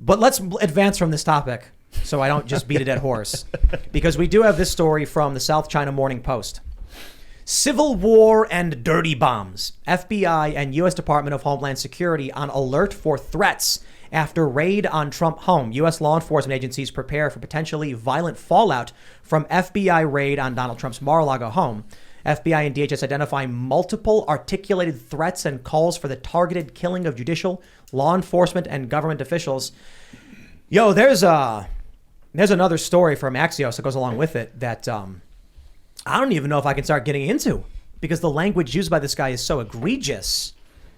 But let's advance from this topic so I don't just beat a dead horse, because we do have this story from the South China Morning Post. Civil war and dirty bombs. FBI and U.S. Department of Homeland Security on alert for threats after raid on Trump home. U.S. law enforcement agencies prepare for potentially violent fallout from FBI raid on Donald Trump's Mar-a-Lago home. FBI and DHS identify multiple articulated threats and calls for the targeted killing of judicial, law enforcement, and government officials. Yo, there's another story from Axios that goes along with it that I don't even know if I can start getting into, because the language used by this guy is so egregious.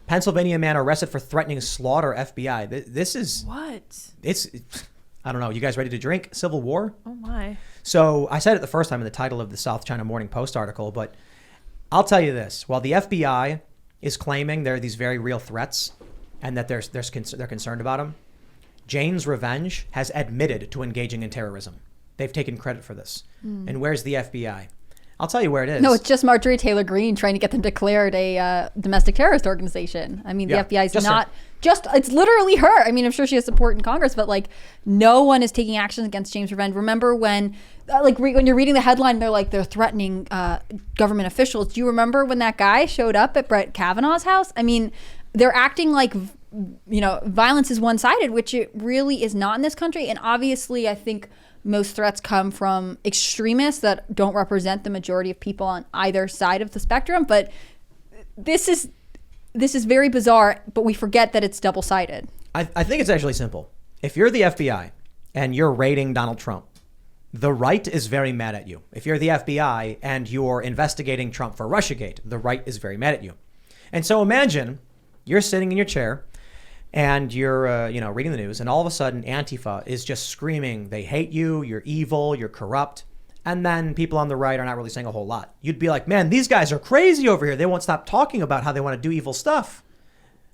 Pennsylvania man arrested for threatening slaughter FBI. This is... What? It's I don't know. You guys ready to drink? Civil war? Oh, my. So I said it the first time in the title of the South China Morning Post article, but I'll tell you this. While the FBI is claiming there are these very real threats and that they're concerned about them, Jane's Revenge has admitted to engaging in terrorism. They've taken credit for this. And where's the FBI? I'll tell you where it is. No, it's just Marjorie Taylor Greene trying to get them declared a domestic terrorist organization. I mean, the FBI is not just, it's literally her. I mean, I'm sure she has support in Congress, but like no one is taking action against Jane's Revenge. Remember when, when you're reading the headline, they're threatening government officials. Do you remember when that guy showed up at Brett Kavanaugh's house? I mean, they're acting like, violence is one-sided, which it really is not in this country. And obviously, I think most threats come from extremists that don't represent the majority of people on either side of the spectrum. But this is very bizarre, but we forget that it's double-sided. I think it's actually simple. If you're the FBI and you're raiding Donald Trump, the right is very mad at you. If you're the FBI and you're investigating Trump for Russiagate, the right is very mad at you. And so imagine you're sitting in your chair and you're, reading the news, and all of a sudden Antifa is just screaming, they hate you, you're evil, you're corrupt. And then people on the right are not really saying a whole lot. You'd be like, man, these guys are crazy over here. They won't stop talking about how they want to do evil stuff.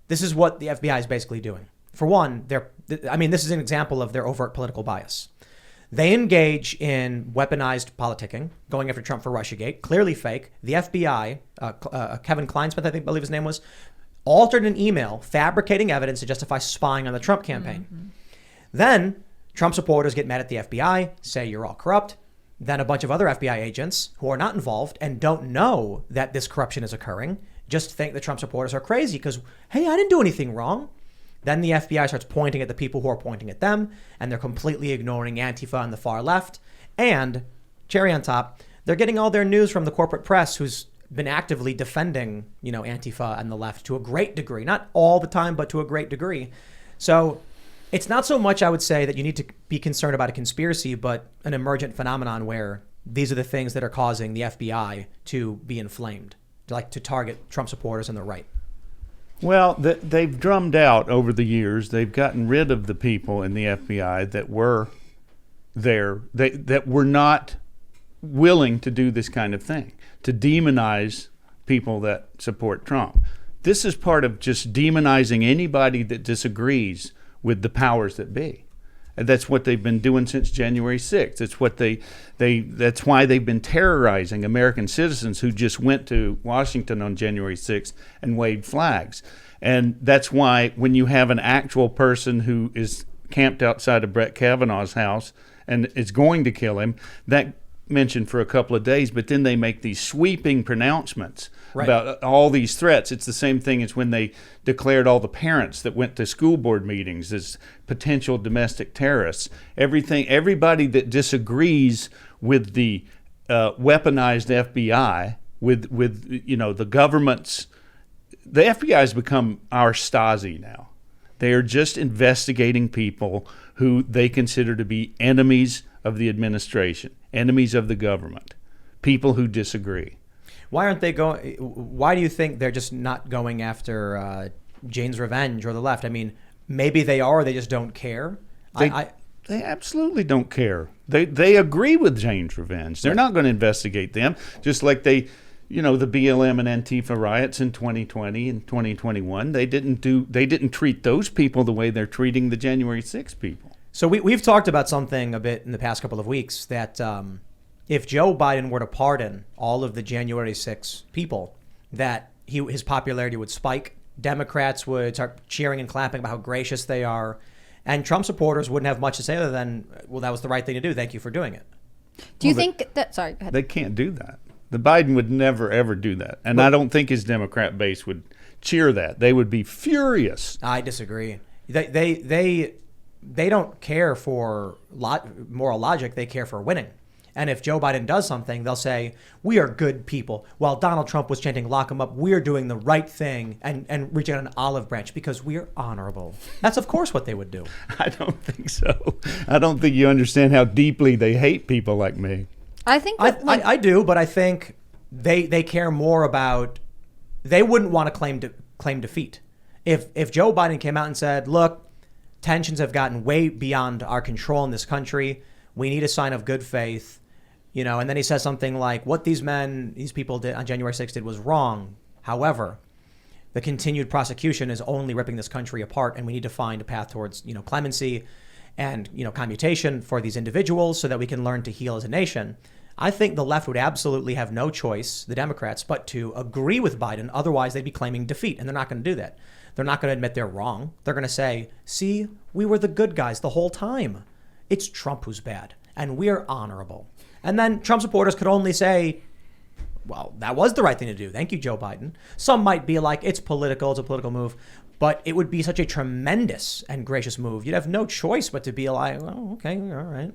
This is what the FBI is basically doing. For one, this is an example of their overt political bias. They engage in weaponized politicking, going after Trump for Russiagate, clearly fake. The FBI, Kevin Kleinsmith, I believe his name was, altered an email fabricating evidence to justify spying on the Trump campaign. Mm-hmm. Then Trump supporters get mad at the FBI, say you're all corrupt. Then a bunch of other FBI agents who are not involved and don't know that this corruption is occurring just think the Trump supporters are crazy because, hey, I didn't do anything wrong. Then the FBI starts pointing at the people who are pointing at them, and they're completely ignoring Antifa on the far left. And cherry on top, they're getting all their news from the corporate press, who's been actively defending, Antifa and the left to a great degree. Not all the time, but to a great degree. So it's not so much, I would say, that you need to be concerned about a conspiracy, but an emergent phenomenon where these are the things that are causing the FBI to be inflamed, to target Trump supporters and the right. Well, they've drummed out over the years. They've gotten rid of the people in the FBI that were there, that were not willing to do this kind of thing, to demonize people that support Trump. This is part of just demonizing anybody that disagrees with the powers that be. And that's what they've been doing since January 6th. It's what that's why they've been terrorizing American citizens who just went to Washington on January 6th and waved flags. And that's why when you have an actual person who is camped outside of Brett Kavanaugh's house and is going to kill him, that mentioned for a couple of days, but then they make these sweeping pronouncements about all these threats. It's the same thing as when they declared all the parents that went to school board meetings as potential domestic terrorists. Everybody that disagrees with the weaponized FBI, with the government's, the FBI has become our Stasi now. They are just investigating people who they consider to be enemies of the administration, enemies of the government, people who disagree. Why aren't they going? Why do you think they're just not going after Jane's Revenge or the left? I mean, maybe they are, or they just don't care. They absolutely don't care. They agree with Jane's Revenge. They're not going to investigate them, just like the BLM and Antifa riots in 2020 and 2021. They didn't treat those people the way they're treating the January 6th people. So we've talked about something a bit in the past couple of weeks that if Joe Biden were to pardon all of the January 6 people, that his popularity would spike. Democrats would start cheering and clapping about how gracious they are. And Trump supporters wouldn't have much to say other than, well, that was the right thing to do. Thank you for doing it. Do you think that, sorry, go ahead. They can't do that. The Biden would never, ever do that. And I don't think his Democrat base would cheer that. They would be furious. I disagree. They don't care for moral logic. They care for winning. And if Joe Biden does something, they'll say, we are good people. While Donald Trump was chanting, lock him up, we're doing the right thing and reaching out an olive branch because we're honorable. That's, of course, what they would do. I don't think so. I don't think you understand how deeply they hate people like me. I think I do, but I think they care more about, they wouldn't want to claim defeat. If Joe Biden came out and said, look, tensions have gotten way beyond our control in this country. We need a sign of good faith. And then he says something like, what these people did on January 6th did was wrong. However, the continued prosecution is only ripping this country apart, and we need to find a path towards, clemency and, commutation for these individuals so that we can learn to heal as a nation. I think the left would absolutely have no choice, the Democrats, but to agree with Biden. Otherwise, they'd be claiming defeat, and they're not going to do that. They're not going to admit they're wrong. They're going to say, see, we were the good guys the whole time. It's Trump who's bad, and we're honorable. And then Trump supporters could only say, well, that was the right thing to do. Thank you, Joe Biden. Some might be like, it's political, it's a political move. But it would be such a tremendous and gracious move. You'd have no choice but to be like, well, okay, all right,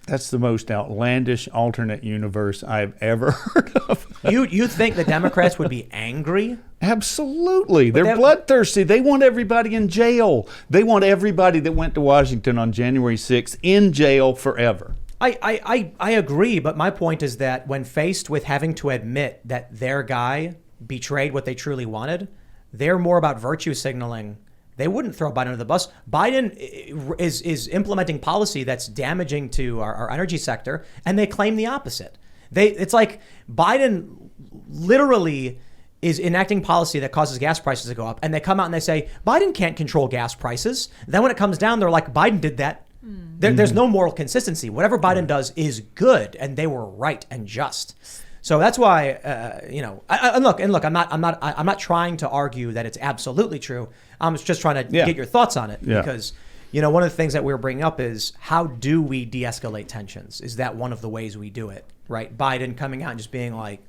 That's the most outlandish alternate universe I've ever heard of. You think the Democrats would be angry? Absolutely. They're bloodthirsty. They want everybody in jail. They want everybody that went to Washington on January 6th in jail forever. I agree, but my point is that when faced with having to admit that their guy betrayed what they truly wanted, they're more about virtue signaling. They wouldn't throw Biden under the bus. Biden is implementing policy that's damaging to our energy sector, and they claim the opposite. It's like Biden literally is enacting policy that causes gas prices to go up, and they come out and they say, Biden can't control gas prices. Then when it comes down, they're like, Biden did that. There's no moral consistency. Whatever Biden does is good, and they were right and just. So that's why, and look, I'm not trying to argue that it's absolutely true. I'm just trying to get your thoughts on it because, one of the things that we're bringing up is how do we de-escalate tensions? Is that one of the ways we do it, right? Biden coming out and just being like,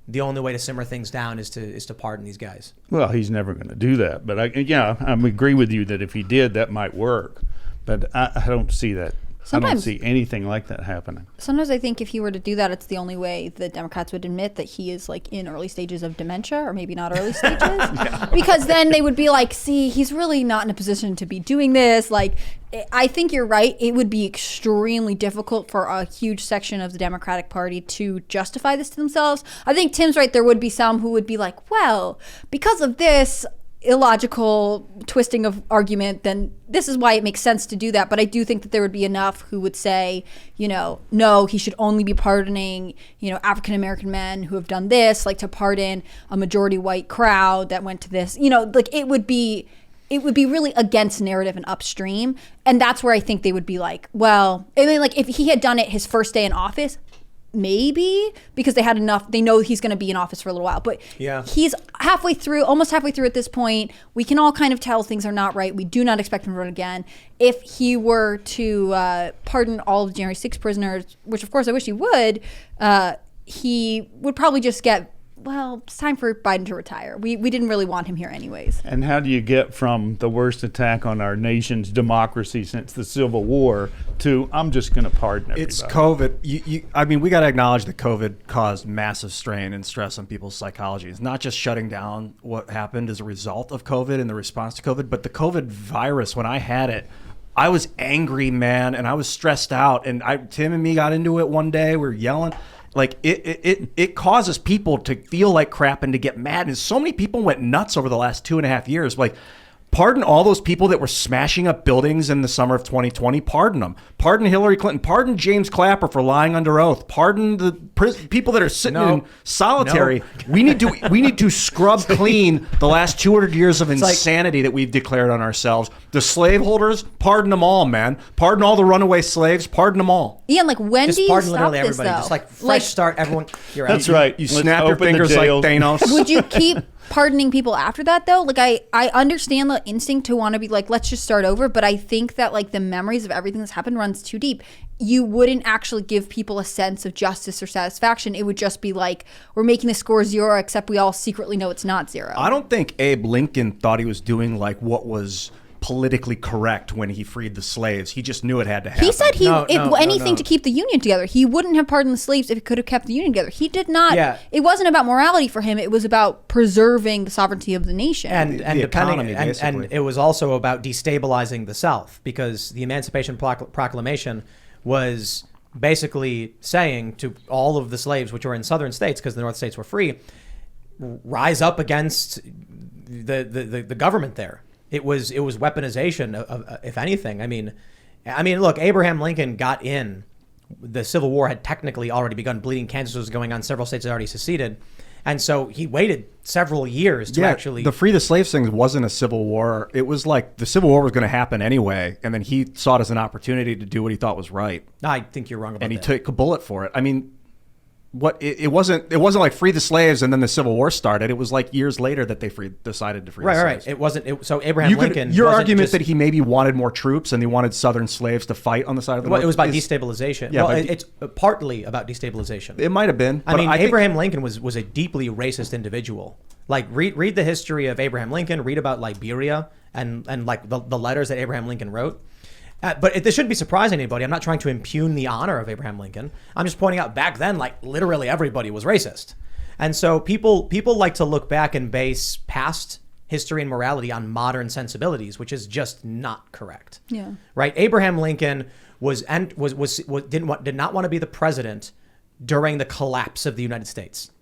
the only way to simmer things down is to pardon these guys. Well, he's never going to do that, but I agree with you that if he did, that might work. But I don't see that. I don't see anything like that happening. Sometimes I think if he were to do that, it's the only way the Democrats would admit that he is like in early stages of dementia, or maybe not early stages. Because then they would be like, see, he's really not in a position to be doing this. Like, I think you're right. It would be extremely difficult for a huge section of the Democratic Party to justify this to themselves. I think Tim's right. There would be some who would be like, well, because of this illogical twisting of argument, then this is why it makes sense to do that. But I do think that there would be enough who would say, no, he should only be pardoning, African American men who have done this, like to pardon a majority white crowd that went to this, like it would be really against narrative and upstream. And that's where I think they would be like, well, I mean, like if he had done it his first day in office, maybe, because they know he's going to be in office for a little while, but he's almost halfway through at this point. We can all kind of tell things are not right. We do not expect him to run again. If he were to pardon all of January 6 prisoners, which of course I wish he would probably just get, well, it's time for Biden to retire. We didn't really want him here anyways. And how do you get from the worst attack on our nation's democracy since the Civil War to I'm just going to pardon everybody? It's COVID. We got to acknowledge that COVID caused massive strain and stress on people's psychology. It's not just shutting down what happened as a result of COVID and the response to COVID, but the COVID virus, when I had it, I was angry, man, and I was stressed out. And Tim and me got into it one day. We were yelling. Like it causes people to feel like crap and to get mad. And so many people went nuts over the last 2.5 years. Like, pardon all those people that were smashing up buildings in the summer of 2020. Pardon them. Pardon Hillary Clinton. Pardon James Clapper for lying under oath. Pardon the people that are sitting in solitary. No. We need to scrub clean the last 200 years of insanity that we've declared on ourselves. The slaveholders, pardon them all, man. Pardon all the runaway slaves. Pardon them all. Ian, like, when just do you pardon stop literally this, everybody. though? Just like fresh start, everyone. You're That's out. right. You snap your fingers like Thanos. Would you keep pardoning people after that, though. Like, I understand the instinct to want to be like, let's just start over. But I think that, like, the memories of everything that's happened runs too deep. You wouldn't actually give people a sense of justice or satisfaction. It would just be like, we're making the score 0, except we all secretly know it's not 0. I don't think Abe Lincoln thought he was doing, like, what was politically correct when he freed the slaves. He just knew it had to happen. He said anything to keep the Union together. He wouldn't have pardoned the slaves if he could have kept the Union together. He did not. Yeah. It wasn't about morality for him. It was about preserving the sovereignty of the nation. And it was also about destabilizing the South, because the Emancipation Proclamation was basically saying to all of the slaves, which were in southern states because the North states were free, rise up against the government there. It was weaponization of if anything. I mean, look, Abraham Lincoln got in. The Civil War had technically already begun. Bleeding Kansas was going on. Several states had already seceded. And so he waited several years to actually... The Free the Slaves thing wasn't a civil war. It was like the Civil War was going to happen anyway. And then he saw it as an opportunity to do what he thought was right. I think you're wrong about that. And he took a bullet for it. I mean... It wasn't like free the slaves and then the Civil War started. It was like years later that they decided to free the slaves. Right. It wasn't. So Abraham Lincoln. Your argument that he maybe wanted more troops and he wanted Southern slaves to fight on the side of the North. It was about destabilization. Yeah, it's partly about destabilization. It might have been. I mean, Abraham Lincoln was a deeply racist individual. Like read the history of Abraham Lincoln. Read about Liberia and like the letters that Abraham Lincoln wrote. But this shouldn't be surprising anybody. I'm not trying to impugn the honor of Abraham Lincoln. I'm just pointing out back then, like literally everybody was racist. And so people like to look back and base past history and morality on modern sensibilities, which is just not correct. Yeah. Right. Abraham Lincoln did not want to be the president during the collapse of the United States.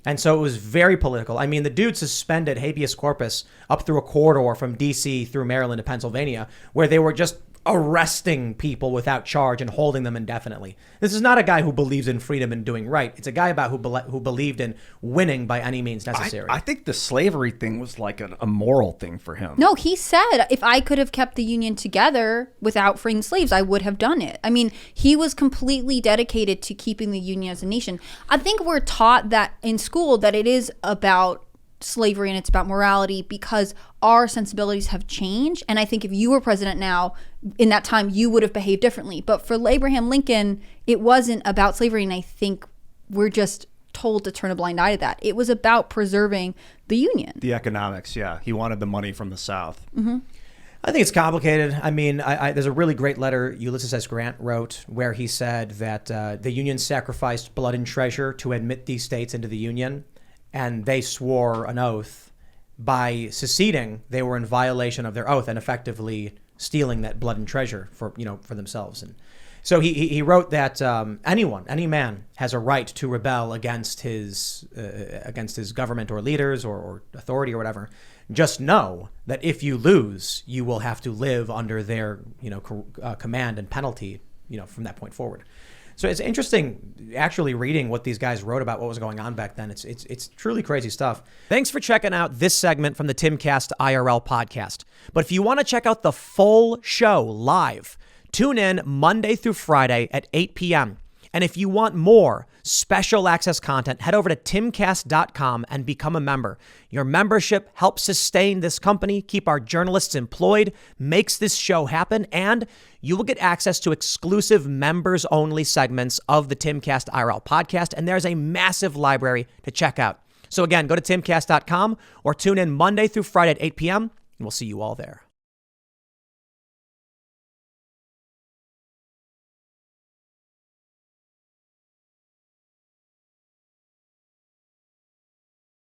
And so it was very political. I mean, the dude suspended habeas corpus up through a corridor from D.C. through Maryland to Pennsylvania, where they were just arresting people without charge and holding them indefinitely. This is not a guy who believes in freedom and doing right. It's a guy who believed in winning by any means necessary. I think the slavery thing was like a moral thing for him. No, he said, if I could have kept the Union together without freeing slaves, I would have done it. I mean, he was completely dedicated to keeping the Union as a nation. I think we're taught that in school that it is about slavery and it's about morality because our sensibilities have changed. And I think if you were president now, in that time, you would have behaved differently. But for Abraham Lincoln, it wasn't about slavery. And I think we're just told to turn a blind eye to that. It was about preserving the Union. The economics, yeah. He wanted the money from the South. Mm-hmm. I think it's complicated. I mean, there's a really great letter Ulysses S. Grant wrote where he said that the Union sacrificed blood and treasure to admit these states into the Union. And they swore an oath. By seceding, they were in violation of their oath and effectively stealing that blood and treasure for themselves. And so he wrote that any man has a right to rebel against his government or leaders or authority or whatever. Just know that if you lose, you will have to live under their command and penalty from that point forward. So it's interesting actually reading what these guys wrote about what was going on back then. It's truly crazy stuff. Thanks for checking out this segment from the Timcast IRL podcast. But if you want to check out the full show live, tune in Monday through Friday at 8 p.m. And if you want more special access content, head over to timcast.com and become a member. Your membership helps sustain this company, keep our journalists employed, makes this show happen, and you will get access to exclusive members-only segments of the Timcast IRL podcast, and there's a massive library to check out. So again, go to timcast.com or tune in Monday through Friday at 8 p.m., and we'll see you all there.